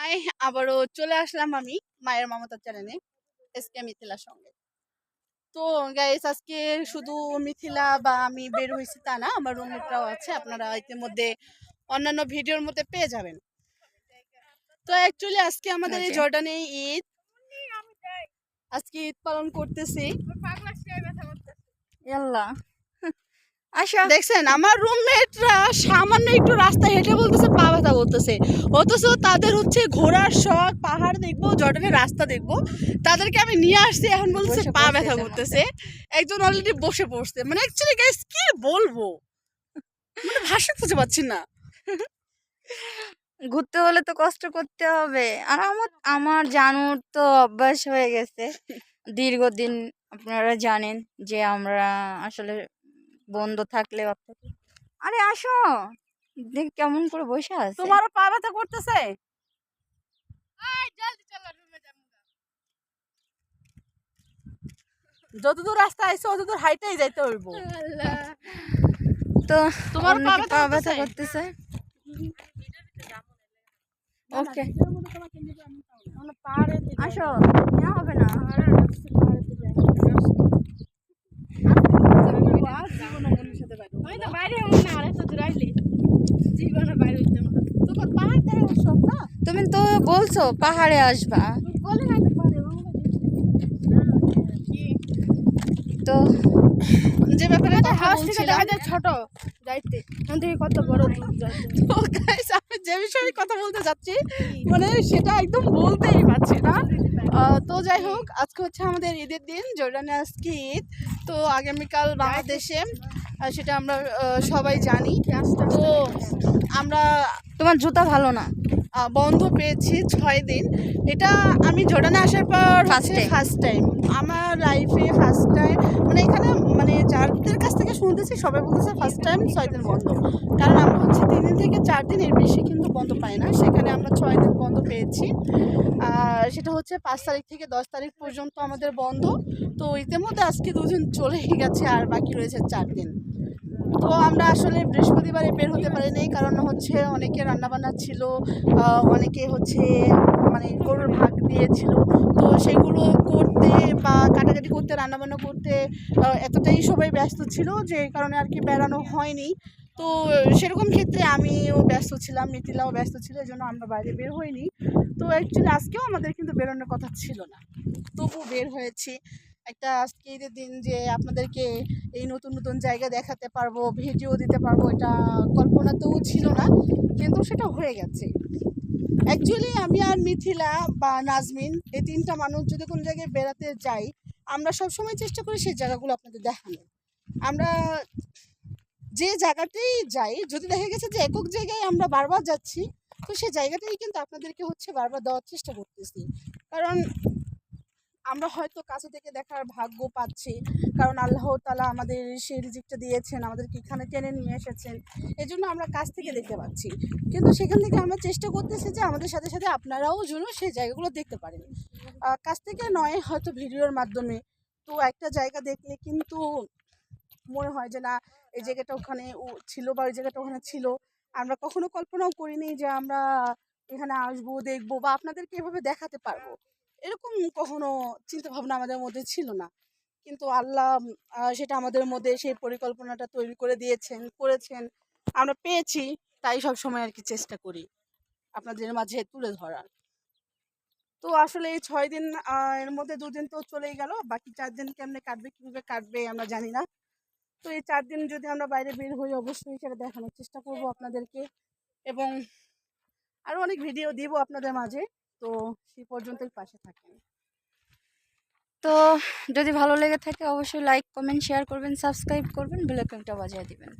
High, আবারও চলে আসলাম আমি মায়ের মমতার চ্যানেলে এসকে মিথিলার সঙ্গে। তো গাইস, আজকে শুধু মিথিলা বা আমি বের হয়েছি তা না, আমার রুমমেটরাও আছে, আপনারা ইতিমধ্যে অন্যান্য ভিডিওর মধ্যে পেয়ে যাবেন। তো অ্যাকচুয়ালি আজকে আমাদের এই জর্ডানে ঈদ, আজকে ঈদ পালন করতেছি। দেখছেন আমার রুমমেটরা সামান্য একটু রাস্তা হেঁটে বলতেছে পা ব্যথা করতেছে, অথচ তাদের হচ্ছে ঘোরার শখ, পাহাড় দেখবো, জর্ডানের রাস্তা দেখবো, তাদেরকে আমি নিয়ে আসছি, এখন বলতেছে পা ব্যথা করতেছে। একজন অলরেডি বসে পড়ছে। মানে অ্যাকচুয়ালি গাইস কি বলবো, মানে ভাষা খুঁজে পাচ্ছি না। ঘুরতে হলে তো কষ্ট করতে হবে, আর আমার জানুর তো অভ্যাস হয়ে গেছে দীর্ঘদিন। আপনারা জানেন যে আমরা আসলে বন্ধ থাকলে আরে আসো, দেখ কেমন করে বসে আছে। তোমারও পা ব্যথা করতেছে? যতদূর রাস্তা আইছে অতদূর হাইটাই যাইতে হইব। তো তোমার পা ব্যথা করতেছে। ওকে আসো, নেওয়া হবে না। তুমি তো বলছো পাহাড়ে আসবা, তো যে ব্যাপারে ছোট যাইতে কত বড় দূর যাইতে। তো গাইস, আমি যে বিষয়ে কথা বলতে যাচ্ছি মানে সেটা একদম বলতেই পারছি না। তো যাই হোক, আজকে হচ্ছে আমাদের ঈদের দিন, জর্ডানে আজকে ঈদ। তো আগামীকাল বাংলাদেশে, সেটা আমরা সবাই জানি। তো আমরা, তোমার জুতা ভালো না, বন্ধ পেয়েছি 6 দিন। এটা আমি জর্ডানে আসার পর ফার্স্ট টাইম আমার লাইফে, ফার্স্ট টাইম। মানে এখানে মানে যাদের কাছ থেকে শুনতেছি সবাই বলতেছে ফার্স্ট টাইম 6 দিন বন্ধ। কারণ আমরা হচ্ছে 3 দিন থেকে 4 দিন, এর বেশি কিন্তু বন্ধ পাই না। সেখানে আমরা 6 দিন বন্ধ পেয়েছি। সেটা হচ্ছে 5 তারিখ থেকে 10 তারিখ পর্যন্ত আমাদের বন্ধ। তো ইতিমধ্যে আজকে 2 দিন চলেই গেছে, আর বাকি রয়েছে 4 দিন। তো আমরা আসলে বৃহস্পতিবারে বের হতে পারিনি, কারণ হচ্ছে অনেকে রান্নাবান্না ছিল, অনেকে হচ্ছে মানে গরুর ভাগ দিয়েছিল। তো সেগুলো করতে বা কাটাকাটি করতে, রান্নাবান্না করতে এতটাই সবাই ব্যস্ত ছিল, যে কারণে আর কি বেড়ানো হয়নি। তো সেরকম ক্ষেত্রে আমিও ব্যস্ত ছিলাম, মিথিলাও ব্যস্ত ছিল, এই জন্য আমরা বাইরে বের হইনি। তো অ্যাকচুয়ালি আজকেও আমাদের কিন্তু বেরোনোর কথা ছিল না, তবু বের হয়েছি। একটা আজকে ঈদের দিন যে আপনাদেরকে এই নতুন নতুন জায়গা দেখাতে পারবো, ভিডিও দিতে পারবো, এটা কল্পনাতেও ছিল না, কিন্তু সেটা হয়ে গেছে। অ্যাকচুয়ালি আমি আর মিথিলা বা নাজমিন, এই 3টা মানুষ যদি কোনো জায়গায় বেড়াতে যাই, আমরা সবসময় চেষ্টা করি সেই জায়গাগুলো আপনাদের দেখানোর। আমরা যে জায়গাতেই যাই, যদি দেখা গেছে যে একক জায়গায় আমরা বারবার যাচ্ছি, তো সেই জায়গাটাই কিন্তু আপনাদেরকে হচ্ছে বারবার দেওয়ার চেষ্টা করতেছি। কারণ আমরা হয়তো কাছে থেকে দেখার ভাগ্য পাচ্ছি, কারণ আল্লাহ তাআলা আমাদের সেই রিজিকটা দিয়েছেন, আমাদেরকে এখানে টেনে নিয়ে এসেছেন, এই জন্য আমরা কাছ থেকে দেখতে পাচ্ছি। কিন্তু সেখান থেকে আমরা চেষ্টা করতেছি যে আমাদের সাথে সাথে আপনারাও যেন সেই জায়গাগুলো দেখতে পারেন, কাছ থেকে নয়, হয়তো ভিডিওর মাধ্যমে। তো একটা জায়গা দেখলে কিন্তু মনে হয় যে না, এই জায়গাটা ওখানে ছিল বা ওই জায়গাটা ওখানে ছিল। আমরা কখনো কল্পনাও করিনি যে আমরা এখানে আসবো, দেখবো বা আপনাদেরকে এভাবে দেখাতে পারবো, এরকম কখনো চিন্তা ভাবনা আমাদের মধ্যে ছিল না। কিন্তু আল্লাহ সেটা আমাদের মধ্যে সেই পরিকল্পনাটা তৈরি করে দিয়েছেন, করেছেন, আমরা পেয়েছি। তাই সব সময় আর কি চেষ্টা করি আপনাদের মাঝে তুলে ধরার। তো আসলে এই 6 দিন, এর মধ্যে 2 দিন তো চলেই গেল, বাকি 4 দিন কেমনে কাটবে, কীভাবে কাটবে আমরা জানি না। তো এই 4 দিন যদি আমরা বাইরে বের হই, অবশ্যই সেটা দেখানোর চেষ্টা করব আপনাদেরকে, এবং আরও অনেক ভিডিও দিব আপনাদের মাঝে। তো সেই পর্যন্তই পাশে থাকেন। তো যদি ভালো লেগে থাকে অবশ্যই লাইক, কমেন্ট, শেয়ার করবেন, সাবস্ক্রাইব করবেন, বেল আইকনটা বাজিয়ে দিবেন।